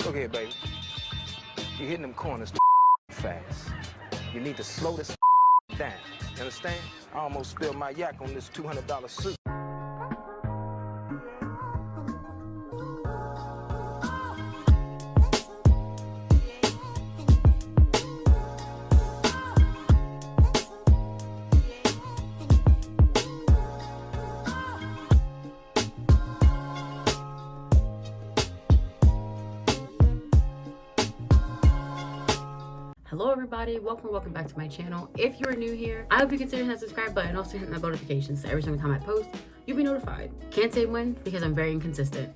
Look here, baby. You're hitting them corners too fast. You need to slow this down. You understand? I almost spilled my yak on this $200 suit. Hello everybody, welcome back to my channel. If you're new here, I hope you consider that subscribe button and also hitting that notification so every single time I post, you'll be notified. Can't say when because I'm very inconsistent.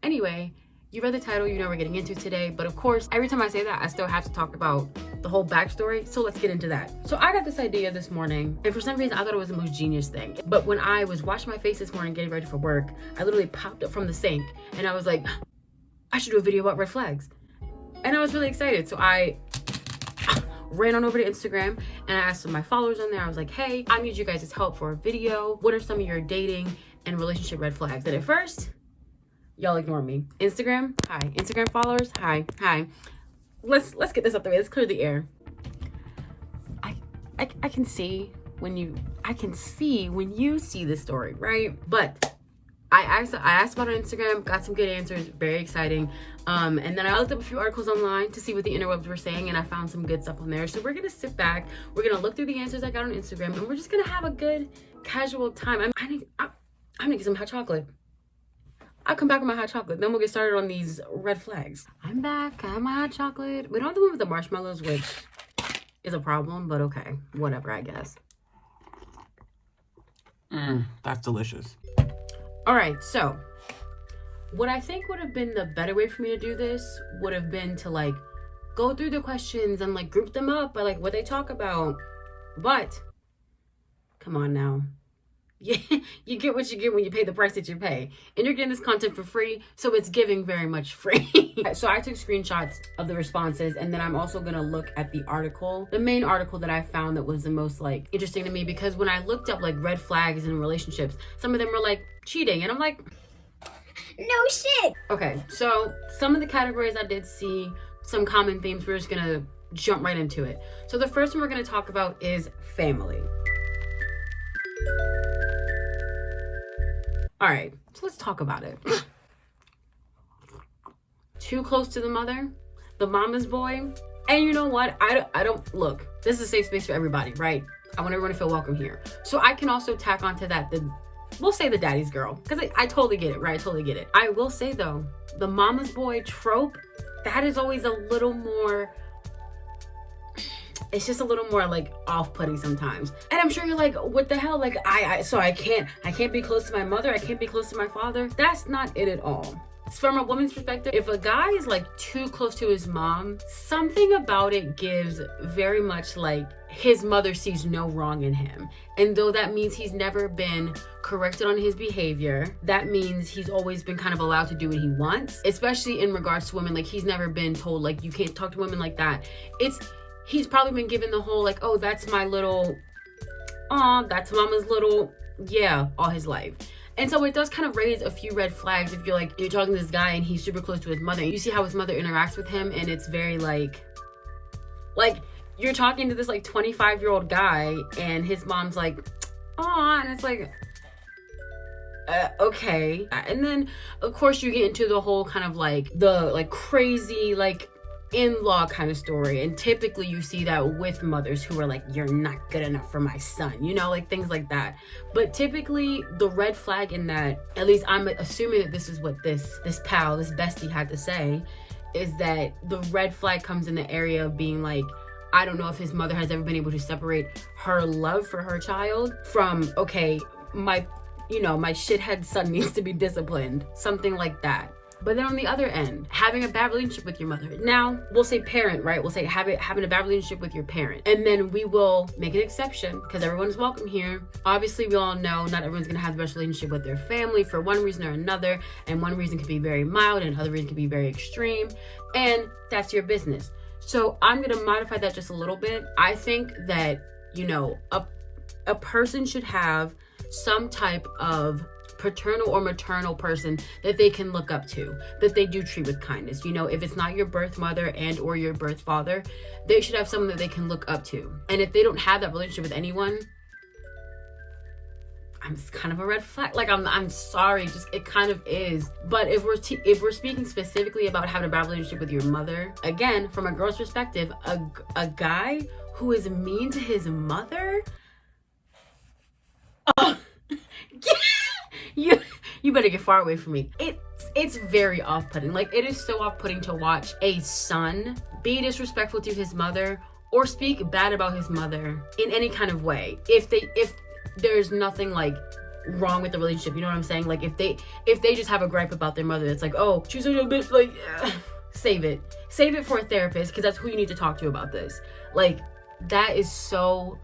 Anyway, you read the title, you know we're getting into today, but of course, every time I say that, I still have to talk about the whole backstory, so let's get into that. So I got this idea this morning, and for some reason I thought it was the most genius thing. But when I was washing my face this morning getting ready for work, I literally popped up from the sink and I was like, I should do a video about red flags. And I was really excited, so I ran on over to Instagram and I asked some of my followers on there. I was like, hey, I need you guys' help for a video. What are some of your dating and relationship red flags? And at first, y'all ignore me. Instagram, hi. Instagram followers, hi. Let's get this up the way. Let's clear the air. I can see when you see this story, right? But I asked about it on Instagram, got some good answers, very exciting. And then I looked up a few articles online to see what the interwebs were saying, and I found some good stuff on there. So we're gonna sit back, we're gonna look through the answers I got on Instagram, and we're just gonna have a good casual time. I'm gonna get some hot chocolate. I'll come back with my hot chocolate, then we'll get started on these red flags. I'm back, I have my hot chocolate. We don't have the one with the marshmallows, which is a problem, but okay, whatever, I guess. That's delicious. All right, so what I think would have been the better way for me to do this would have been to like go through the questions and like group them up by like what they talk about. But come on now. Yeah, you get what you get when you pay the price that you pay. And you're getting this content for free, so it's giving very much free. So I took screenshots of the responses, and then I'm also gonna look at the article, the main article that I found that was the most like interesting to me, because when I looked up like red flags in relationships, some of them were like cheating, and I'm like, no shit. Okay, so some of the categories I did see some common themes. We're just gonna jump right into it. So the first one we're gonna talk about is family. All right, so let's talk about it. Too close to the mother, the mama's boy. And you know what? I don't look, this is a safe space for everybody, right? I want everyone to feel welcome here. So I can also tack onto that we'll say the daddy's girl, because I totally get it, right? I totally get it. I will say though, the mama's boy trope, that is always a little more, it's just a little more like off-putting sometimes. And I'm sure you're like, what the hell? Like so I can't be close to my mother, I can't be close to my father. That's not it at all. From a woman's perspective, if a guy is like too close to his mom, something about it gives very much like his mother sees no wrong in him. And though that means he's never been corrected on his behavior, that means he's always been kind of allowed to do what he wants, especially in regards to women. Like he's never been told like you can't talk to women like that. He's probably been given the whole like, oh, that's my little, that's mama's little, yeah, all his life. And so it does kind of raise a few red flags if you're talking to this guy and he's super close to his mother. And you see how his mother interacts with him, and it's very like you're talking to this like 25-year-old guy and his mom's like, and it's like, okay. And then of course you get into the whole kind of like the like crazy like in-law kind of story, and typically you see that with mothers who are like, you're not good enough for my son, you know, like things like that. But typically the red flag in that, at least I'm assuming that this is what this bestie had to say, is that the red flag comes in the area of being like, I don't know if his mother has ever been able to separate her love for her child from, okay, my shithead son needs to be disciplined, something like that. But then on the other end, having a bad relationship with your mother. Now, we'll say parent, right? We'll say having a bad relationship with your parent. And then we will make an exception because everyone's welcome here. Obviously, we all know not everyone's gonna have the best relationship with their family for one reason or another. And one reason could be very mild and another reason could be very extreme. And that's your business. So I'm gonna modify that just a little bit. I think that, a person should have some type of paternal or maternal person that they can look up to, that they do treat with kindness. You know, if it's not your birth mother and or your birth father, they should have someone that they can look up to. And if they don't have that relationship with anyone, it's kind of a red flag. Like, I'm sorry, just it kind of is. But if we're speaking specifically about having a bad relationship with your mother, again, from a girl's perspective, a guy who is mean to his mother, oh, you better get far away from me. It's very off-putting. Like, it is so off-putting to watch a son be disrespectful to his mother or speak bad about his mother in any kind of way. If there's nothing like wrong with the relationship, you know what I'm saying? Like, if they just have a gripe about their mother, it's like, oh, she's such a bitch, like, save it for a therapist, because that's who you need to talk to about this. Like, that is so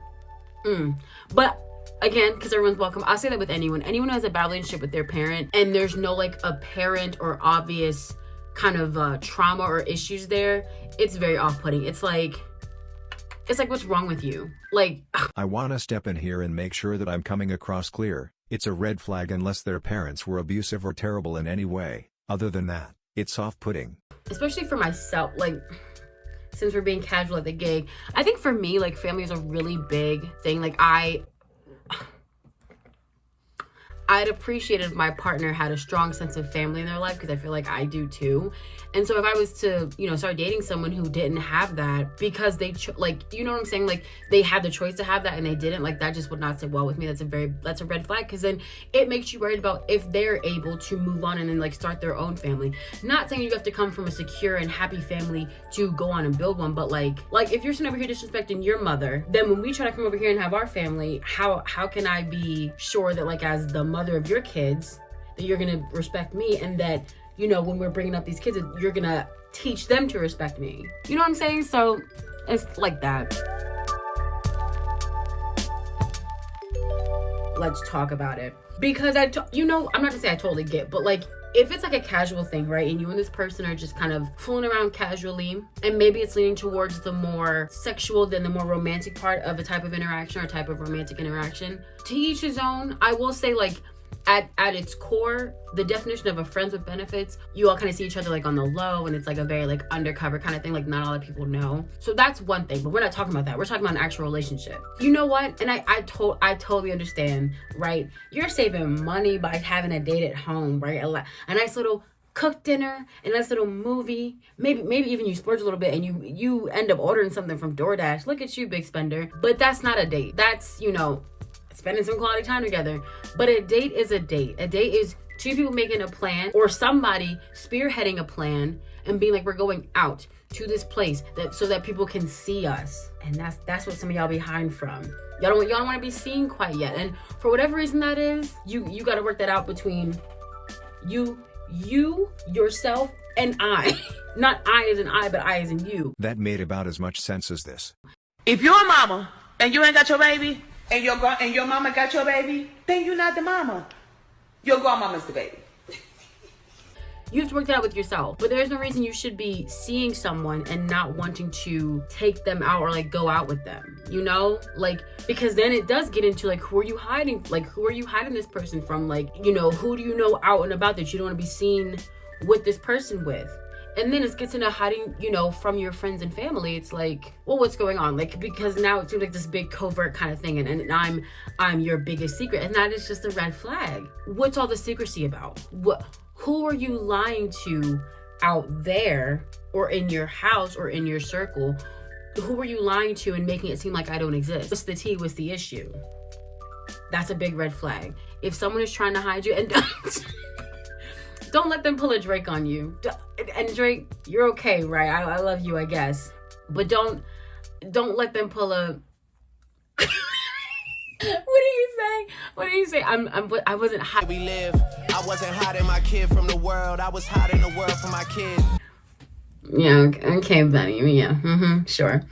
but again, because everyone's welcome, I'll say that with anyone who has a bad relationship with their parent and there's no like apparent or obvious kind of trauma or issues there, it's very off-putting. It's like, what's wrong with you? Like, I want to step in here and make sure that I'm coming across clear. It's a red flag unless their parents were abusive or terrible in any way. Other than that, it's off-putting. Especially for myself, like, since we're being casual at the gig, I think for me, like, family is a really big thing. Like, I'd appreciate if my partner had a strong sense of family in their life, because I feel like I do too. And so if I was to, you know, start dating someone who didn't have that because they, like, you know what I'm saying? Like, they had the choice to have that and they didn't, like, that just would not sit well with me. That's a red flag, because then it makes you worried about if they're able to move on and then, like, start their own family. Not saying you have to come from a secure and happy family to go on and build one, but like if you're sitting over here disrespecting your mother, then when we try to come over here and have our family, how can I be sure that, like, as the mother of your kids, that you're gonna respect me, and that, you know, when we're bringing up these kids, you're gonna teach them to respect me? You know what I'm saying? So it's like that. Let's talk about it, because I'm not gonna say I totally get, but like, if it's like a casual thing, right, and you and this person are just kind of fooling around casually, and maybe it's leaning towards the more sexual than the more romantic part of a type of interaction or type of romantic interaction, to each his own. I will say, like, at its core, the definition of a friends with benefits, you all kind of see each other like on the low, and it's like a very like undercover kind of thing, like not a lot of people know. So that's one thing, but we're not talking about that. We're talking about an actual relationship. You know what? And I totally understand, right? You're saving money by having a date at home, right? A nice little cooked dinner, a nice little movie, maybe even you splurge a little bit and you end up ordering something from DoorDash. Look at you, big spender. But that's not a date. That's, you know, spending some quality time together. But a date is a date. A date is two people making a plan, or somebody spearheading a plan and being like, we're going out to this place so that people can see us. And that's what some of y'all be hiding from. Y'all don't want to be seen quite yet. And for whatever reason that is, you got to work that out between you, yourself, and I. Not I as in I, but I as in you. That made about as much sense as this. If you're a mama and you ain't got your baby, and your mama got your baby, then you're not the mama. Your grandmama's the baby. You have to work that out with yourself. But there's no reason you should be seeing someone and not wanting to take them out or like go out with them, you know? Like, because then it does get into like, who are you hiding? Like, who are you hiding this person from? Like, you know, who do you know out and about that you don't want to be seen with this person with? And then it gets into hiding, you know, from your friends and family. It's like, well, what's going on? Like, because now it seems like this big covert kind of thing, and I'm your biggest secret, and that is just a red flag. What's all the secrecy about? Who are you lying to out there, or in your house, or in your circle? Who are you lying to and making it seem like I don't exist? What's the tea? What's the issue? That's a big red flag. If someone is trying to hide you, and don't let them pull a Drake on you. And Drake, you're okay, right? I love you, I guess. But don't let them pull a... What do you say? I wasn't hiding. We live. I wasn't hiding my kid from the world. I was hiding the world from my kid. Yeah, okay, Benny. Yeah, sure.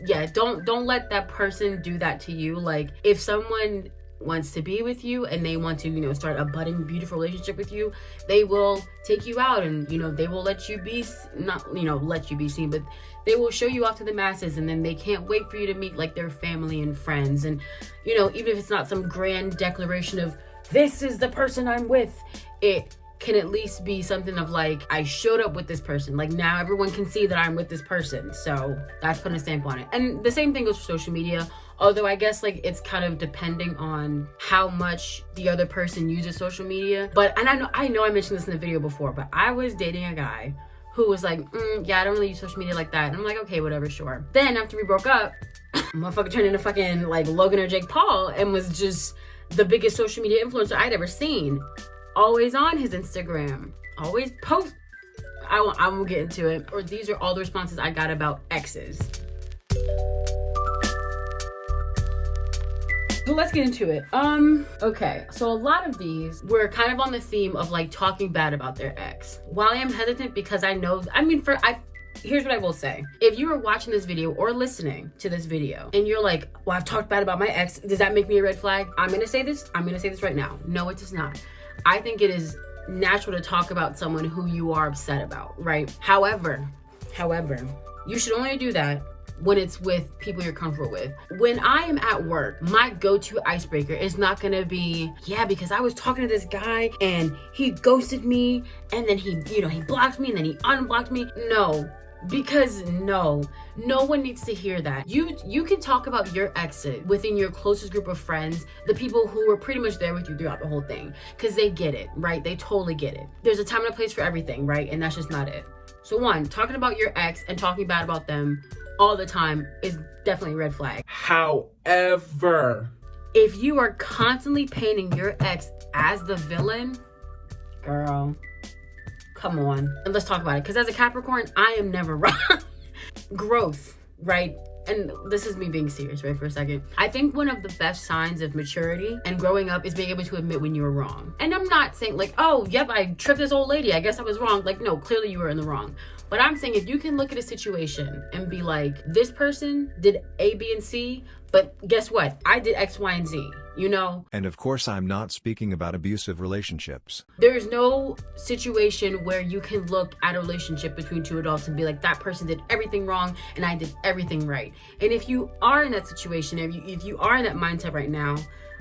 Yeah, don't let that person do that to you. Like, if someone wants to be with you and they want to, you know, start a budding, beautiful relationship with you, they will take you out, and, you know, they will let you be, not, you know, let you be seen, but they will show you off to the masses, and then they can't wait for you to meet like their family and friends. And, you know, even if it's not some grand declaration of this is the person I'm with. It can at least be something of like, I showed up with this person. Like, now everyone can see that I'm with this person. So that's putting a stamp on it. And the same thing goes for social media. Although I guess like it's kind of depending on how much the other person uses social media. But, and I know I mentioned this in the video before, but I was dating a guy who was like, yeah, I don't really use social media like that. And I'm like, okay, whatever, sure. Then after we broke up, motherfucker turned into fucking like Logan or Jake Paul and was just the biggest social media influencer I'd ever seen. Always on his Instagram, always post. I won't get into it. Or these are all the responses I got about exes. So let's get into it. Okay, so a lot of these were kind of on the theme of like talking bad about their ex. While I am hesitant because here's what I will say. If you are watching this video or listening to this video and you're like, well, I've talked bad about my ex, does that make me a red flag? I'm gonna say this right now. No, it does not. I think it is natural to talk about someone who you are upset about, right? However, you should only do that when it's with people you're comfortable with. When I am at work, my go-to icebreaker is not gonna be, yeah, because I was talking to this guy and he ghosted me and then he blocked me and then he unblocked me. No, because no one needs to hear that. You can talk about your exes within your closest group of friends, the people who were pretty much there with you throughout the whole thing, because they get it, right? They totally get it. There's a time and a place for everything, right? And that's just not it. So one, talking about your ex and talking bad about them all the time is definitely a red flag. However, if you are constantly painting your ex as the villain, girl, come on. And let's talk about it. Because as a Capricorn, I am never wrong. Growth, right? And this is me being serious, right, for a second. I think one of the best signs of maturity and growing up is being able to admit when you were wrong. And I'm not saying like, oh, yep, I tripped this old lady, I guess I was wrong. Like, no, clearly you were in the wrong. But I'm saying if you can look at a situation and be like, this person did A, B, and C, but guess what? I did X, Y, and Z, you know? And of course I'm not speaking about abusive relationships. There's no situation where you can look at a relationship between two adults and be like, that person did everything wrong and I did everything right. And if you are in that situation, if you are in that mindset right now,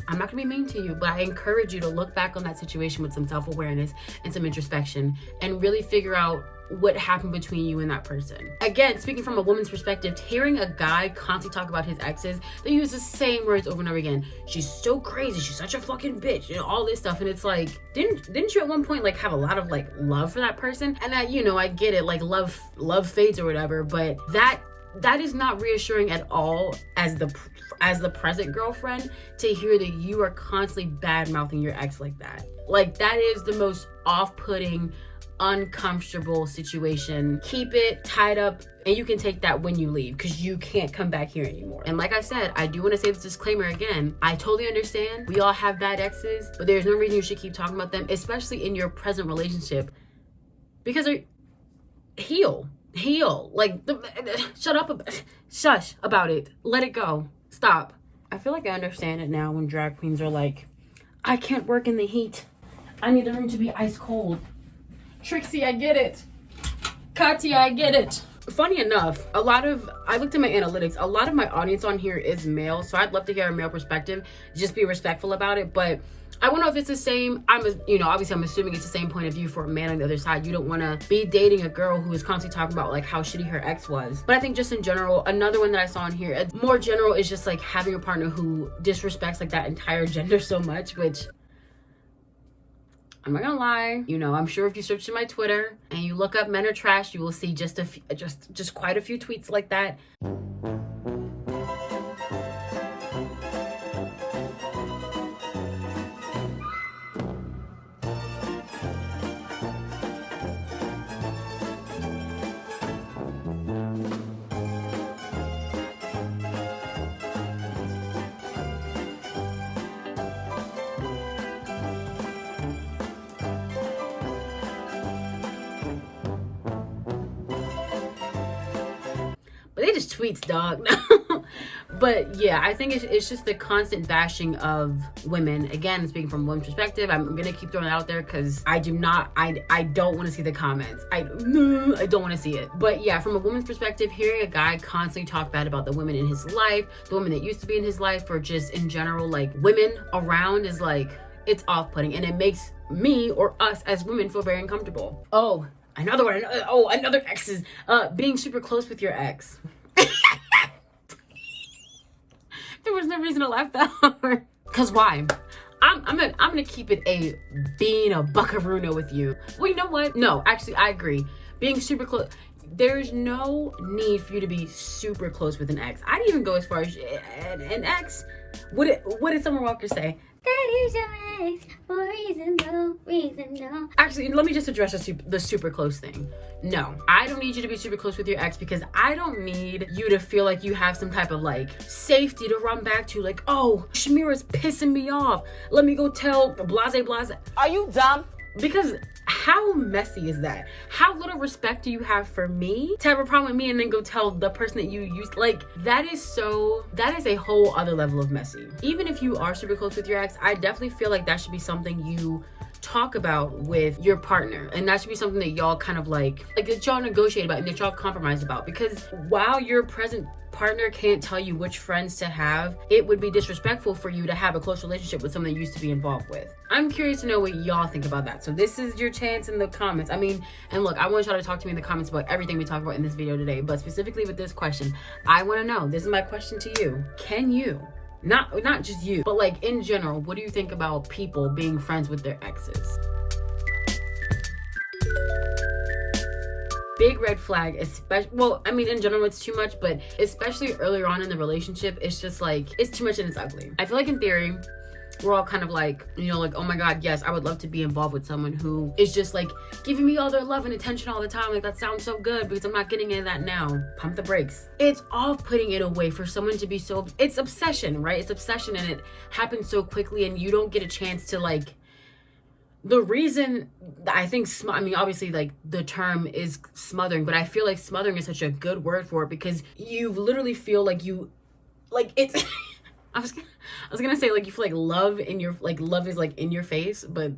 I'm not gonna be mean to you, but I encourage you to look back on that situation with some self-awareness and some introspection and really figure out what happened between you and that person. Again, speaking from a woman's perspective, hearing a guy constantly talk about his exes, they use the same words over and over again. She's so crazy, she's such a fucking bitch, you know, all this stuff. And it's like, didn't you at one point like have a lot of like love for that person? And that, you know, I get it, like love fades or whatever, but that is not reassuring at all as the present girlfriend to hear that you are constantly bad mouthing your ex like that. Like, that is the most off-putting, uncomfortable situation. Keep it tied up and you can take that when you leave because you can't come back here anymore. And like I said, I do want to say this disclaimer again. I totally understand we all have bad exes, but there's no reason you should keep talking about them, especially in your present relationship, because they're heal. Like, shush about it. Let it go. Stop. I feel like I understand it now when drag queens are like, I can't work in the heat. I need the room to be ice cold. Trixie, I get it. CHATTY, I get it. Funny enough, I looked at my analytics, a lot of my audience on here is male, so I'd love to hear a male perspective, just be respectful about it, but I don't know if it's the same. Obviously I'm assuming it's the same point of view for a man on the other side. You don't want to be dating a girl who is constantly talking about like how shitty her ex was. But I think just in general, another one that I saw in here, more general, is just like having a partner who disrespects like that entire gender so much, which I'm not gonna lie, you know, I'm sure if you search in my Twitter and you look up men are trash, you will see just quite a few tweets like that. But they just tweets, dog. But yeah, I think it's just the constant bashing of women. Again, speaking from one perspective, I'm gonna keep throwing it out there because I don't want to see the comments. I don't want to see it. But yeah, from a woman's perspective, hearing a guy constantly talk bad about the women in his life, the women that used to be in his life, or just in general, like women around, is like, it's off-putting, and it makes me or us as women feel very uncomfortable. Oh, another one. Another exes. Being super close with your ex. There was no reason to laugh that hard. Cause why? I'm gonna keep it a being a buckaroo with you. Well, you know what? No, actually, I agree. Being super close. There's no need for you to be super close with an ex. I'd even go as far as an ex. What did Summer Walker say? That is your ex for reason no. Actually, let me just address the super close thing. No, I don't need you to be super close with your ex, because I don't need you to feel like you have some type of like safety to run back to. Like, oh, Shamira's pissing me off. Let me go tell blase. Are you dumb? Because how messy is that? How little respect do you have for me to have a problem with me and then go tell the person that you used? Like, that is a whole other level of messy. Even if you are super close with your ex, I definitely feel like that should be something you talk about with your partner, and that should be something that y'all kind of like that y'all negotiate about and that y'all compromise about. Because while your present partner can't tell you which friends to have, it would be disrespectful for you to have a close relationship with someone that you used to be involved with. I'm curious to know what y'all think about that. So this is your chance in the comments. I mean, and look, I want y'all to talk to me in the comments about everything we talk about in this video today, but specifically with this question, I want to know, this is my question to you. Can you, not just you, but like in general, what do you think about people being friends with their exes? Big red flag, especially, well, I mean, in general, it's too much, but especially earlier on in the relationship, it's just like, it's too much and it's ugly. I feel like in theory, we're all kind of like, you know, like, oh my God, yes, I would love to be involved with someone who is just like giving me all their love and attention all the time. Like, that sounds so good, because I'm not getting any of that now. Pump the brakes. It's off-putting in a way for someone to be so, it's obsession, right? It's obsession, and it happens so quickly, and you don't get a chance to like, the reason I think, I mean, obviously, like, the term is smothering, but I feel like smothering is such a good word for it, because you literally feel like you, like, it's, I was gonna say, like, you feel like love in your, like, love is, like, in your face, but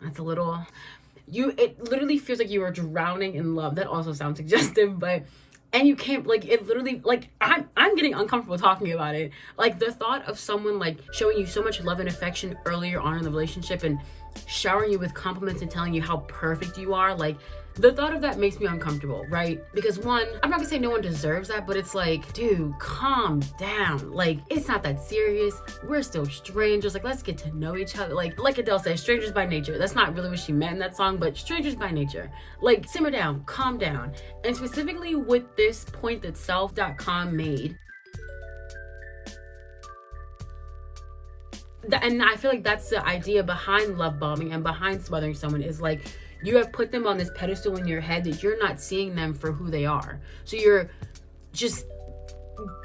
that's a little, it literally feels like you are drowning in love. That also sounds suggestive, but, and you can't, like, it literally, like, I'm getting uncomfortable talking about it. Like, the thought of someone, like, showing you so much love and affection earlier on in the relationship and showering you with compliments and telling you how perfect you are, like, the thought of that makes me uncomfortable, right? Because one, I'm not gonna say no one deserves that, but it's like, dude, calm down. Like, it's not that serious. We're still strangers. Like, let's get to know each other. Like Adele says, strangers by nature. That's not really what she meant in that song, but strangers by nature. Like, simmer down, calm down. And specifically with this point that self.com made, and I feel like that's the idea behind love bombing and behind smothering someone, is like, you have put them on this pedestal in your head that you're not seeing them for who they are. So you're just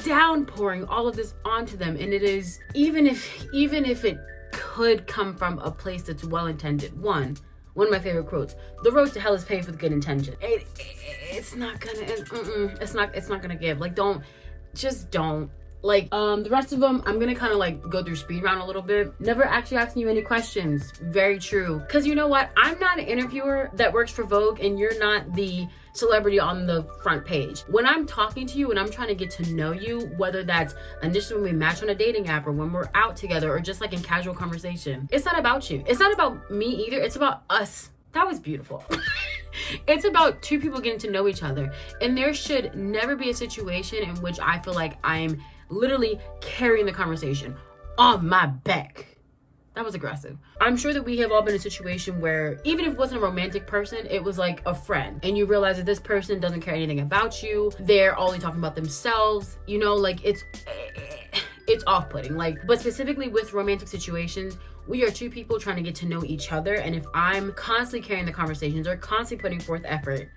downpouring all of this onto them. And it is, even if it could come from a place that's well-intended. One of my favorite quotes, the road to hell is paved with good intention. It's not gonna give. Like, don't. Like, the rest of them, I'm gonna kind of like go through speed round a little bit. Never actually asking you any questions. Very true. Because you know what? I'm not an interviewer that works for Vogue, and you're not the celebrity on the front page. When I'm talking to you and I'm trying to get to know you, whether that's initially when we match on a dating app or when we're out together or just like in casual conversation, it's not about you. It's not about me either. It's about us. That was beautiful. It's about two people getting to know each other. And there should never be a situation in which I feel like I'm literally carrying the conversation on my back. That was aggressive. I'm sure that we have all been in a situation where, even if it wasn't a romantic person, it was like a friend, and you realize that this person doesn't care anything about you. They're only talking about themselves, you know, like, it's off-putting. Like, but specifically with romantic situations, we are two people trying to get to know each other, and if I'm constantly carrying the conversations or constantly putting forth effort,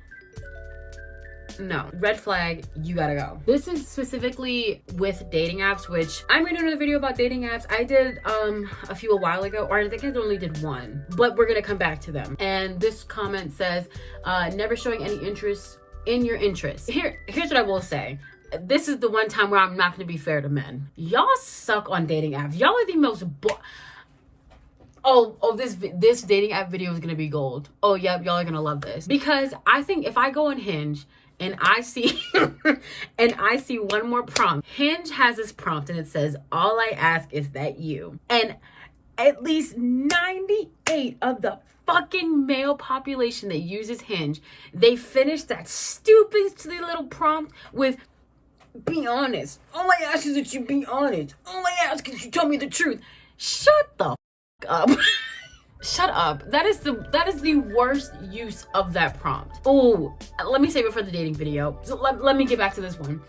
no, red flag, you gotta go. This is specifically with dating apps, which I'm gonna do another video about dating apps. I did a few a while ago, or I think I only did one, but we're gonna come back to them. And this comment says, never showing any interest in your interests. Here's what I will say. This is the one time where I'm not gonna be fair to men. Y'all suck on dating apps. Y'all are the most this dating app video is gonna be gold. Oh, yep, y'all are gonna love this. Because I think if I go on Hinge and I see and I see one more prompt. Hinge has this prompt and it says, all I ask is that you. And at least 98 of the fucking male population that uses Hinge, they finish that stupid silly little prompt with, be honest. All I ask is that you be honest. All I ask is you tell me the truth. Shut the up. Shut up. That is the worst use of that prompt. Oh, let me save it for the dating video. So let me get back to this one.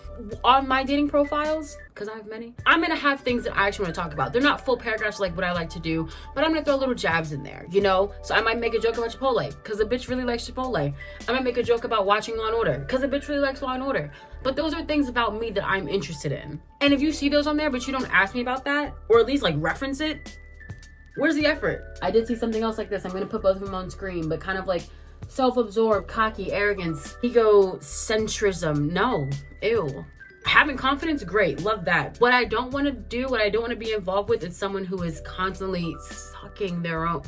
On my dating profiles, because I have many, I'm gonna have things that I actually want to talk about. They're not full paragraphs like what I like to do, but I'm gonna throw little jabs in there, you know? So I might make a joke about Chipotle, because the bitch really likes Chipotle. I might make a joke about watching Law & Order, because the bitch really likes Law & Order. But those are things about me that I'm interested in. And if you see those on there, but you don't ask me about that, or at least like reference it, where's the effort? I did see something else like this. I'm gonna put both of them on screen, but kind of like self-absorbed, cocky, arrogance, egocentrism. No, ew. Having confidence, great, love that. What I don't want to do, what I don't want to be involved with is someone who is constantly sucking their own.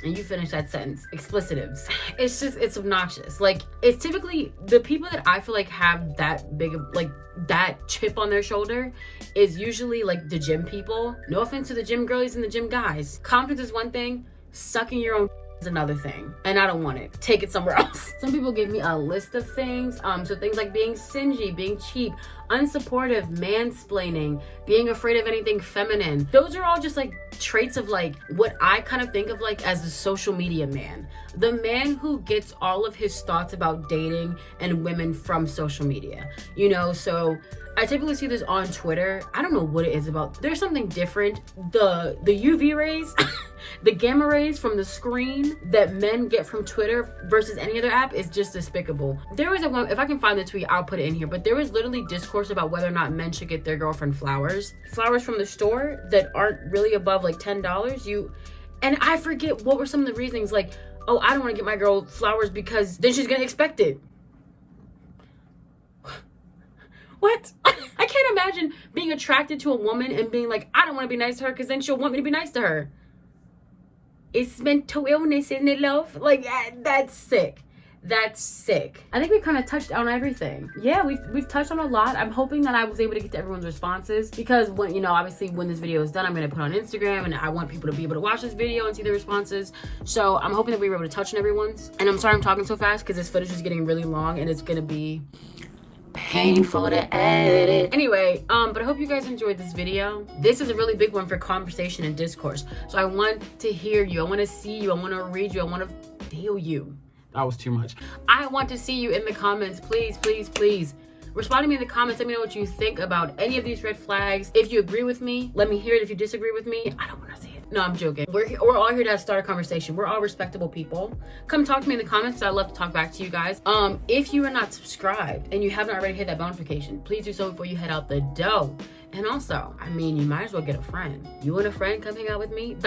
And you finish that sentence, explicitives. It's obnoxious. Like, it's typically the people that I feel like have that big of, like, that chip on their shoulder is usually like the gym people. No offense to the gym girlies and the gym guys. Confidence is one thing, sucking your own is another thing, and I don't want it. Take it somewhere else. Some people give me a list of things. So things like being stingy, being cheap, unsupportive, mansplaining, being afraid of anything feminine. Those are all just like traits of like what I kind of think of like as the social media man. The man who gets all of his thoughts about dating and women from social media. You know, so I typically see this on Twitter. I don't know what it is about. There's something different. The UV rays, the gamma rays from the screen that men get from Twitter versus any other app is just despicable. There was one, if I can find the tweet, I'll put it in here, but there was literally discourse about whether or not men should get their girlfriend flowers from the store that aren't really above like $10. And I forget what were some of the reasons, like, oh, I don't want to get my girl flowers because then she's gonna expect it. What? I can't imagine being attracted to a woman and being like, I don't want to be nice to her because then she'll want me to be nice to her. It's mental illness, isn't it, love? Like, that's sick. That's sick. I think we kind of touched on everything. Yeah, we've touched on a lot. I'm hoping that I was able to get to everyone's responses because when, you know, obviously when this video is done, I'm going to put it on Instagram and I want people to be able to watch this video and see the responses. So I'm hoping that we were able to touch on everyone's. And I'm sorry I'm talking so fast because this footage is getting really long and it's going to be painful to edit. Anyway, but I hope you guys enjoyed this video. This is a really big one for conversation and discourse. So I want to hear you. I want to see you. I want to read you. I want to feel you. That was too much. I want to see you in the comments. Please, please, please. Respond to me in the comments. Let me know what you think about any of these red flags. If you agree with me, let me hear it. If you disagree with me, I don't want to see it. No, I'm joking. We're all here to start a conversation. We're all respectable people. Come talk to me in the comments. I'd love to talk back to you guys. If you are not subscribed and you haven't already hit that notification, please do so before you head out the door. And also, I mean, you might as well get a friend. You and a friend come hang out with me.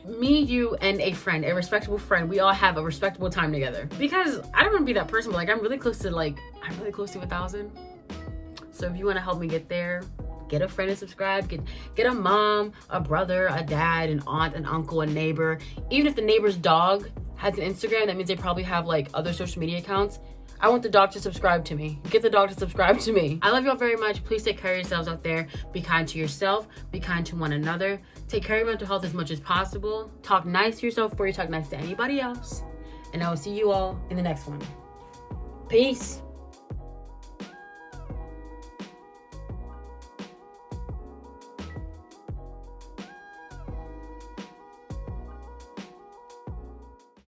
Me, you, and a friend, a respectable friend, we all have a respectable time together. Because I don't want to be that person, but like I'm really close to 1,000. So if you want to help me get there, get a friend and subscribe. Get a mom, a brother, a dad, an aunt, an uncle, a neighbor. Even if the neighbor's dog has an Instagram, that means they probably have like other social media accounts. I want the dog to subscribe to me. Get the dog to subscribe to me. I love y'all very much. Please take care of yourselves out there. Be kind to yourself. Be kind to one another. Take care of your mental health as much as possible. Talk nice to yourself before you talk nice to anybody else. And I will see you all in the next one. Peace.